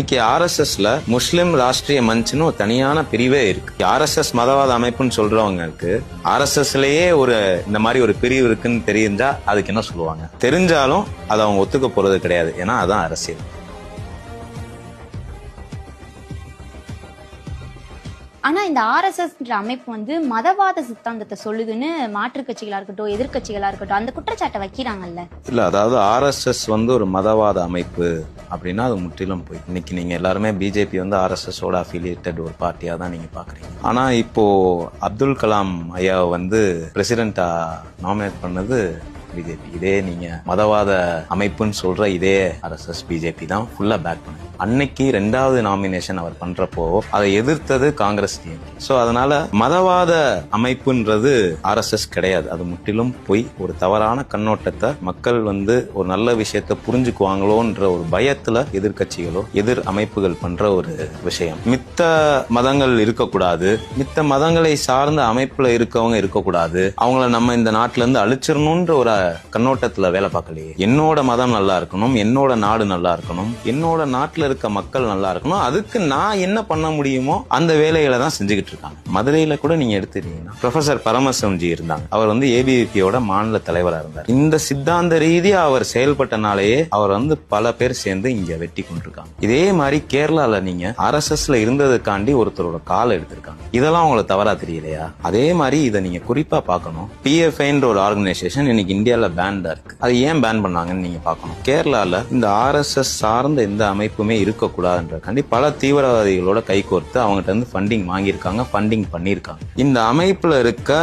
இன்னைக்கு ஆர்எஸ்எஸ்ல முஸ்லிம் ராஷ்டிரிய மஞ்ச்னு ஒரு தனியான பிரிவே இருக்கு. ஆர்எஸ்எஸ் மதவாத அமைப்புன்னு சொல்றவங்களுக்கு ஆர்எஸ்எஸ்லயே இந்த மாதிரி ஒரு பிரிவு இருக்குன்னு தெரிஞ்சா அதுக்கு என்ன சொல்லுவாங்க? தெரிஞ்சாலும் அதை அவங்க ஒத்துக்க போறது கிடையாது. ஏன்னா அதான் அரசியல். ஆனா இந்த ஆர்எஸ்எஸ் அமைப்பு மதவாத சித்தாந்தத்தை சொல்லுதுன்னு மாற்றுக் கட்சிகளா இருக்கட்டும், எதிர்கட்சிகளா இருக்கட்டும் அந்த குற்றச்சாட்டை வைக்கிறாங்கல்ல. இல்ல, அதாவது ஆர்எஸ்எஸ் ஒரு மதவாத அமைப்பு அப்படின்னா அது முற்றிலும் போய். இன்னைக்கு நீங்க எல்லாருமே பிஜேபி ஆர்எஸ்எஸ் ஓட அஃபிலியேட்டட் ஒரு பார்ட்டியா தான் நீங்க பாக்குறீங்க. ஆனா இப்போ அப்துல் கலாம் ஐயாவை பிரசிடென்டா நாமினேட் பண்ணது பிஜேபி. இதே நீங்க மதவாத அமைப்புன்னு சொல்ற இதே ஆர்எஸ்எஸ் பிஜேபி தான் ஃபுல்லா பேக் பண்ணு. அன்னைக்கு 2வது நாமினேஷன் அவர் பண்றப்போ அதை எதிர்த்தது காங்கிரஸ் டிஎம்கே. சோ அதனால மதவாத அமைப்புன்றது ஆர்எஸ்எஸ் கிடையாது. அது முற்றிலும் போய் ஒரு தவறான கண்ணோட்டத்தை மக்கள் ஒரு நல்ல விஷயத்தை புரிஞ்சுக்குவாங்களோன்ற ஒரு பயத்துல எதிர்கட்சிகளோ எதிர் அமைப்புகள் பண்ற ஒரு விஷயம். மித்த மதங்கள் இருக்கக்கூடாது, மித்த மதங்களை சார்ந்த அமைப்புல இருக்கவங்க இருக்கக்கூடாது, அவங்கள நம்ம இந்த நாட்டுல இருந்து அழிச்சிடணும்ன்ற ஒரு கண்ணோட்டத்துல வேலை பார்க்கலையே. என்னோட மதம் நல்லா இருக்கணும், என்னோட நாடு நல்லா இருக்கணும், என்னோட நாட்டுல இருக்க மக்கள் நல்லா இருக்கணும், அதுக்கு நான் என்ன பண்ண முடியுமோ அந்த வேலைகளை தான் செஞ்சுக்கிட்டு இருக்காங்க. மதுரையில கூட நீங்க எடுத்துட்டீங்கன்னா ப்ரொஃபசர் பரமசிவம்ஜி இருந்தாங்க. அவர் ஏபிவிபியோட மாநில தலைவரா இருந்தார். இந்த சித்தாந்த ரீதியா அவர் செயல்பட்டனாலேயே அவர் பல பேர் சேர்ந்து இங்க வெட்டி கொண்டிருக்காங்க. இதே மாதிரி கேரளால நீங்க ஆர்எஸ்எஸ்ல இருந்ததுக்காண்டி ஒருத்தரோட காலை எடுத்திருக்காங்க. இதெல்லாம் உங்களுக்கு தவறா தெரியலையா? அதே மாதிரி இதை நீங்க குறிப்பா பார்க்கணும். பிஎஃப்ஐன்ற ஒரு ஆர்கனைசேஷன் இன்னைக்கு இந்தியால பேன்டா இருக்கு. அது ஏன் பேன் பண்ணாங்கன்னு நீங்க பார்க்கணும். கேரளால இந்த ஆர்எஸ்எஸ் சார்ந்த எந்த அமைப்புமே இருக்கக்கூடாதுன்றக்காண்டி பல தீவிரவாதிகளோட கைகோர்த்து அவங்ககிட்ட ஃபண்டிங் வாங்கியிருக்காங்க, ஃபண்டிங் பண்ணியிருக்காங்க. இந்த அமைப்புல இருக்க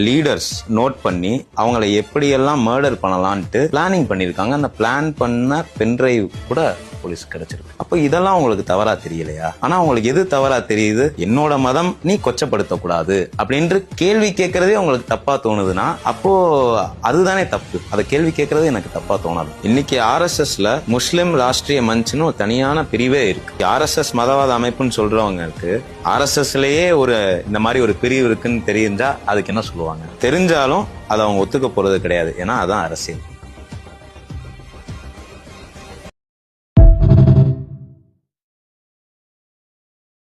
லீடர்ஸ் நோட் பண்ணி அவங்களை எப்படியெல்லாம் மர்டர் பண்ணலான்ட்டு பிளானிங் பண்ணிருக்காங்க. அந்த பிளான் பண்ண பென்டிரைவ் கூட போலீஸ் கிடைச்சிருக்கு. அப்போ இதெல்லாம் உங்களுக்கு தவறா தெரியலையா? ஆனா உங்களுக்கு எது தவறா தெரியுது? என்னோட மதம் நீ கொச்சப்படுத்த கூடாது அப்படின்ற கேள்வி கேட்கறதே உங்களுக்கு தப்பா தோணுதுன்னா அப்போ அதுதானே தப்பு. அதை கேள்வி கேட்கறது எனக்கு தப்பா தோணாது. இன்னைக்கு ஆர்எஸ்எஸ்ல முஸ்லிம் ராஷ்டிரிய மஞ்ச்னு ஒரு தனியான பிரிவே இருக்கு. ஆர்எஸ்எஸ் மதவாத அமைப்புன்னு சொல்றவங்களுக்கு ஆர்எஸ்எஸ்லயே இந்த மாதிரி ஒரு பிரிவு இருக்குன்னு தெரிஞ்சா அதுக்கு என்ன சொல்லுவாங்க? தெரிஞ்சாலும் அதை அவங்க ஒத்துக்க போறது கிடையாது. ஏன்னா அதான் அரசியல்.